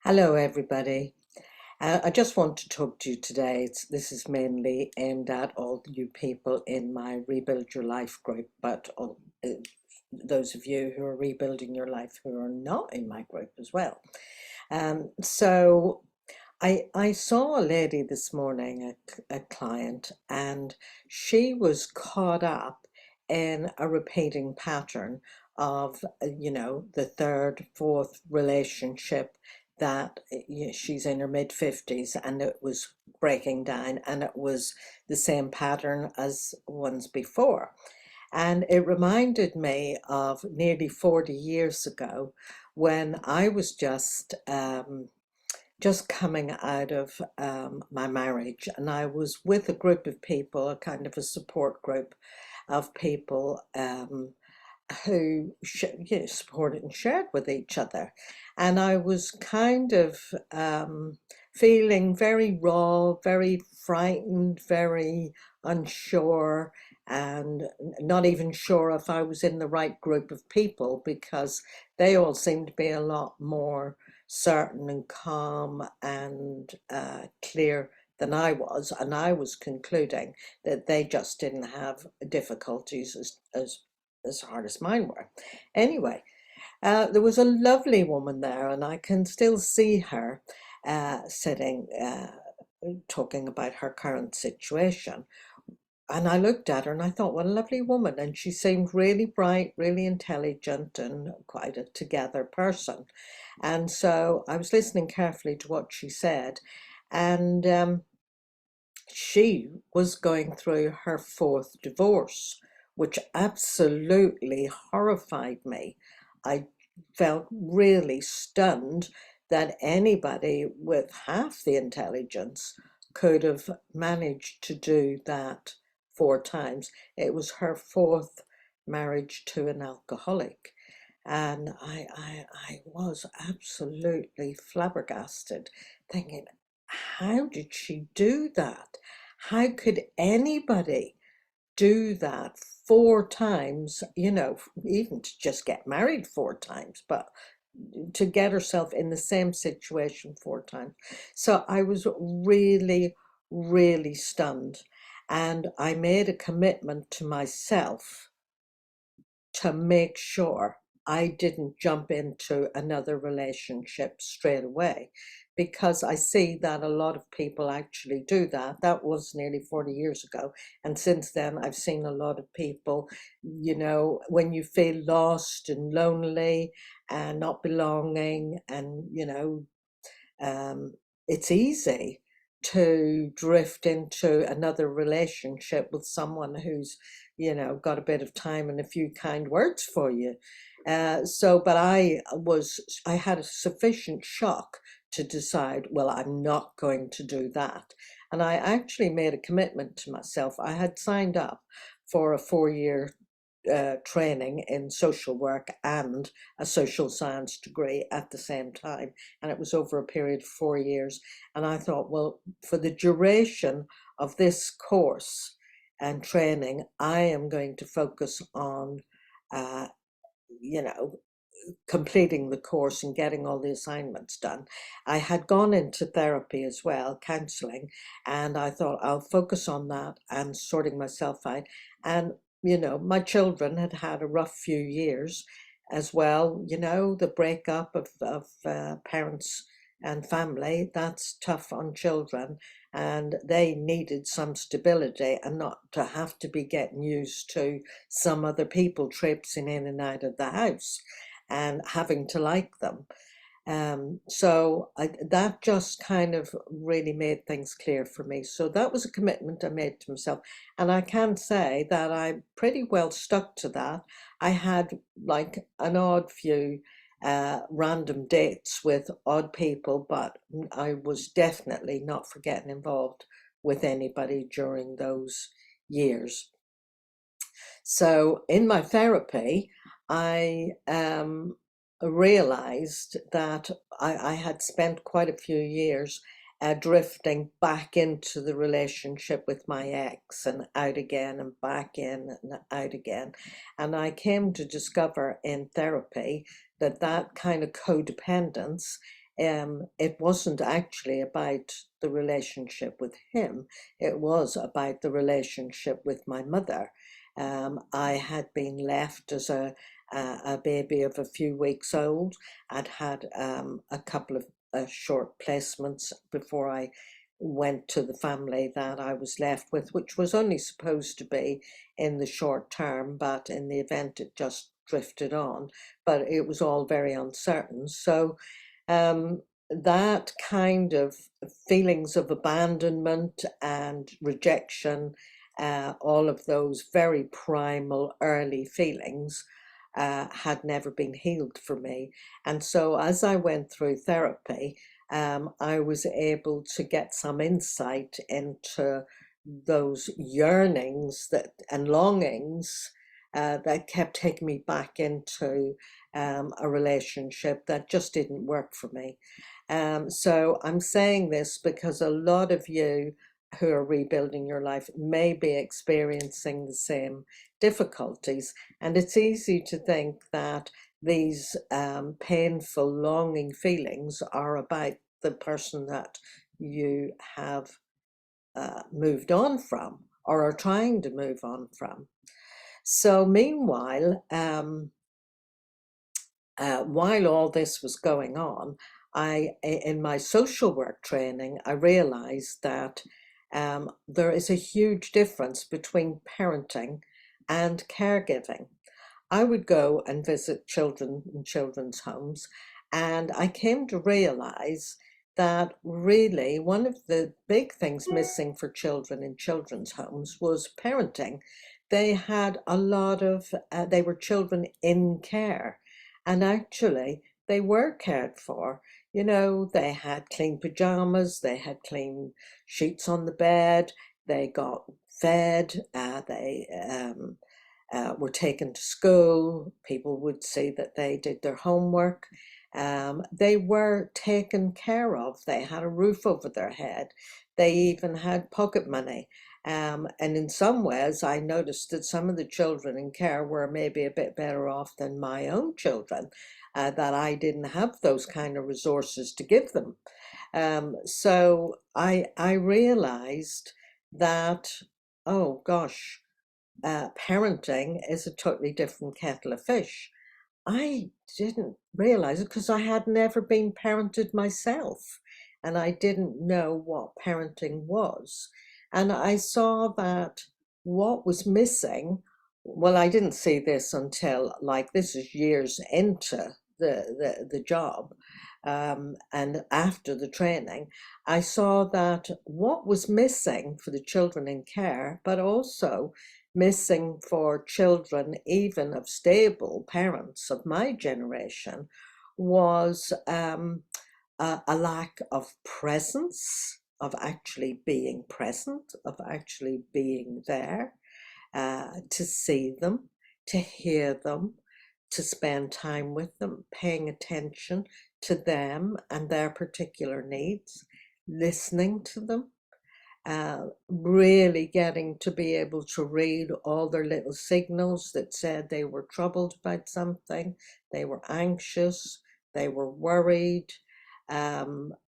Hello, everybody. I just want to talk to you today. This is mainly aimed at all you people in my Rebuild Your Life group, but those of you who are rebuilding your life who are not in my group as well. So I saw a lady this morning, a client, and she was caught up in a repeating pattern of, the third, fourth relationship that she's in her mid 50s and it was breaking down, and it was the same pattern as ones before. And it reminded me of nearly 40 years ago when I was just coming out of my marriage, and I was with a group of people, a kind of a support group of people who supported and shared with each other. And I was kind of feeling very raw, very frightened, very unsure, and not even sure if I was in the right group of people because they all seemed to be a lot more certain and calm and clear than I was. And I was concluding that they just didn't have difficulties as hard as mine were. Anyway, there was a lovely woman there, and I can still see her sitting, talking about her current situation. And I looked at her and I thought, what a lovely woman. And she seemed really bright, really intelligent, and quite a together person. And so I was listening carefully to what she said. And she was going through her fourth divorce, which absolutely horrified me. I felt really stunned that anybody with half the intelligence could have managed to do that four times. It was her fourth marriage to an alcoholic. And I was absolutely flabbergasted, thinking, how did she do that? How could anybody do that four times? Even to just get married four times, but to get herself in the same situation four times. So I was really, really stunned. And I made a commitment to myself to make sure I didn't jump into another relationship straight away, because I see that a lot of people actually do that. That was nearly 40 years ago. And since then, I've seen a lot of people, when you feel lost and lonely and not belonging, and, um, it's easy to drift into another relationship with someone who's, got a bit of time and a few kind words for you. But I had a sufficient shock to decide, well, I'm not going to do that. And I actually made a commitment to myself. I had signed up for a 4-year training in social work and a social science degree at the same time. And it was over a period of 4 years. And I thought, well, for the duration of this course and training, I am going to focus on, uh, you know, completing the course and getting all the assignments done. I had gone into therapy as well, counseling, and I thought I'll focus on that and sorting myself out. And, my children had had a rough few years as well. The breakup of parents and family, that's tough on children, and they needed some stability and not to have to be getting used to some other people traipsing in and out of the house and having to like them. That just kind of really made things clear for me. So that was a commitment I made to myself. And I can say that I pretty well stuck to that. I had like an odd few random dates with odd people, but I was definitely not for getting involved with anybody during those years. So in my therapy, I realized that I had spent quite a few years drifting back into the relationship with my ex and out again and back in and out again. And I came to discover in therapy that that kind of codependence it wasn't actually about the relationship with him, it was about the relationship with my mother. I had been left as a baby of a few weeks old. I'd had a couple of short placements before I went to the family that I was left with, which was only supposed to be in the short term, but in the event it just drifted on. But it was all very uncertain. So um, that kind of feelings of abandonment and rejection, all of those very primal early feelings, had never been healed for me. And so as I went through therapy, I was able to get some insight into those yearnings that and longings that kept taking me back into a relationship that just didn't work for me. So I'm saying this because a lot of you who are rebuilding your life may be experiencing the same difficulties, and it's easy to think that these painful, longing feelings are about the person that you have moved on from or are trying to move on from. So, meanwhile, while all this was going on, in my social work training, I realized that there is a huge difference between parenting and caregiving. I would go and visit children in children's homes, and I came to realize that really one of the big things missing for children in children's homes was parenting. They had a lot of, they were children in care, and actually they were cared for. You know, they had clean pajamas, they had clean sheets on the bed, they got fed, they were taken to school. People would see that they did their homework. They were taken care of. They had a roof over their head. They even had pocket money. And in some ways, I noticed that some of the children in care were maybe a bit better off than my own children, that I didn't have those kind of resources to give them. So I realized that, oh gosh, parenting is a totally different kettle of fish. I didn't realize it because I had never been parented myself, and I didn't know what parenting was. And I saw that what was missing, well, I didn't see this until like this is years into the job, and after the training, I saw that what was missing for the children in care, but also missing for children, even of stable parents of my generation, was a lack of presence, of actually being present, of actually being there, to see them, to hear them, to spend time with them, paying attention to them and their particular needs, listening to them, really getting to be able to read all their little signals that said they were troubled about something, they were anxious, they were worried.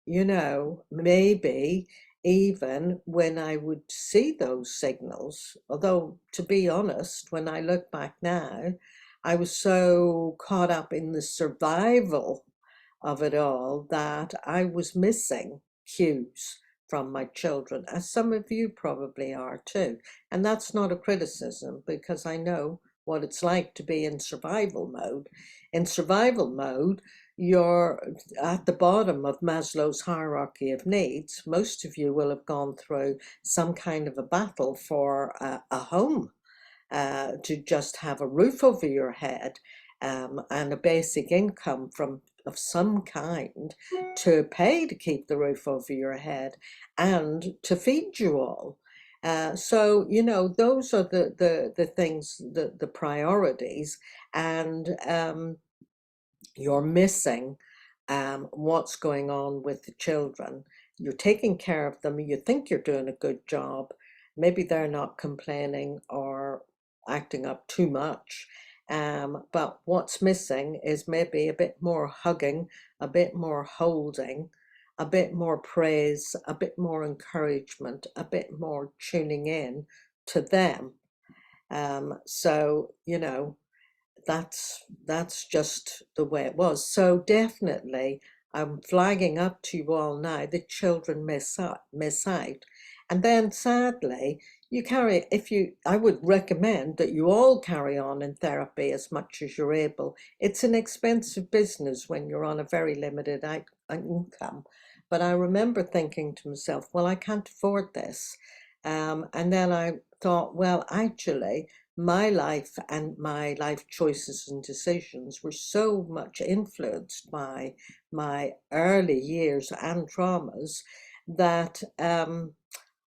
You know, maybe even when I would see those signals, although to be honest, when I look back now, I was so caught up in the survival of it all that I was missing cues from my children, as some of you probably are too. And that's not a criticism because I know what it's like to be in survival mode. In survival mode, you're at the bottom of Maslow's hierarchy of needs. Most of you will have gone through some kind of a battle for a home, to just have a roof over your head, and a basic income from of some kind to pay to keep the roof over your head and to feed you all. So you know those are the things, the priorities, and you're missing what's going on with the children. You're taking care of them, you think you're doing a good job, maybe they're not complaining or acting up too much, But what's missing is maybe a bit more hugging, a bit more holding, a bit more praise, a bit more encouragement, a bit more tuning in to them. So, you know, that's just the way it was. So definitely, I'm flagging up to you all now that children miss out, and then sadly, you carry. If you, I would recommend that you all carry on in therapy as much as you're able. It's an expensive business when you're on a very limited income. But I remember thinking to myself, well, I can't afford this. And then I thought, well, actually, my life and my life choices and decisions were so much influenced by my early years and traumas that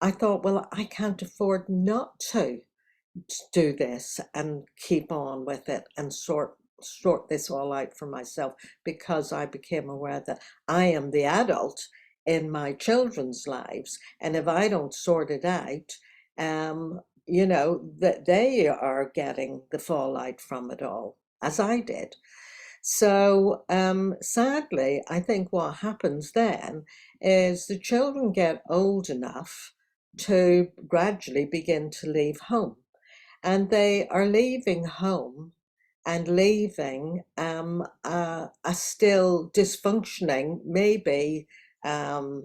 I thought, well, I can't afford not to do this and keep on with it and sort this all out for myself, because I became aware that I am the adult in my children's lives, and if I don't sort it out, you know, that they are getting the fallout from it all, as I did. So sadly, I think what happens then is the children get old enough to gradually begin to leave home, and they are leaving home and leaving a still dysfunctioning, maybe um,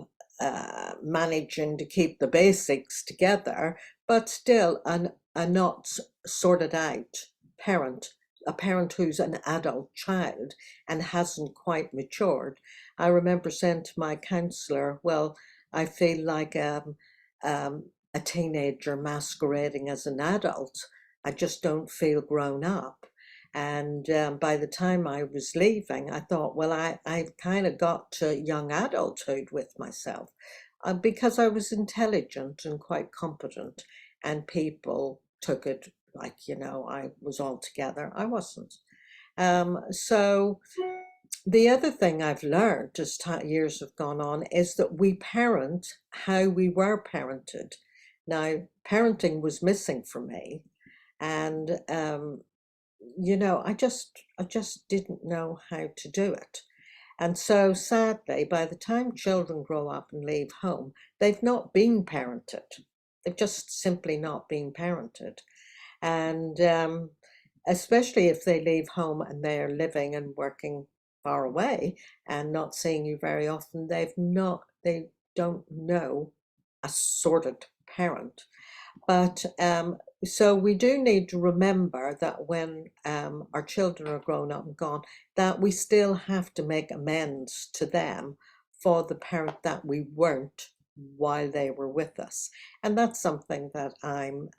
managing to keep the basics together, but still a not sorted out parent, a parent who's an adult child and hasn't quite matured. I remember saying to my counsellor, well, I feel like a teenager masquerading as an adult. I just don't feel grown up. And by the time I was leaving, I thought, well, I've kind of got to young adulthood with myself, because I was intelligent and quite competent, and people took it like, you know, I was all together. I wasn't. So the other thing I've learned as years have gone on is that we parent how we were parented. Now, parenting was missing for me, and you know, I just didn't know how to do it. And so sadly, by the time children grow up and leave home, they've not been parented. They've just simply not been parented. And especially if they leave home and they're living and working far away and not seeing you very often, they don't know a sorted parent. But so we do need to remember that when our children are grown up and gone, that we still have to make amends to them for the parent that we weren't while they were with us. And that's something that I'm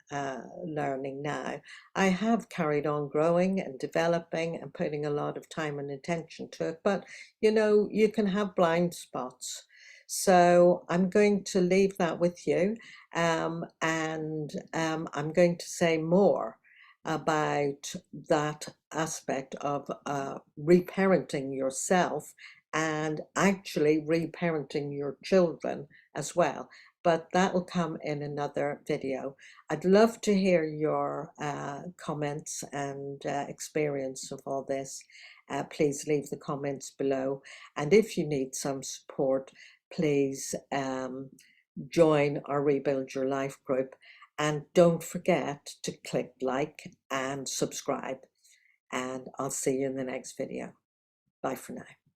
learning now. I have carried on growing and developing and putting a lot of time and attention to it, but you know, you can have blind spots. So I'm going to leave that with you, and I'm going to say more about that aspect of reparenting yourself and actually reparenting your children as well. But that will come in another video. I'd love to hear your comments and experience of all this. Please leave the comments below. And if you need some support, please join our Rebuild Your Life group, and don't forget to click like and subscribe, and I'll see you in the next video. Bye for now.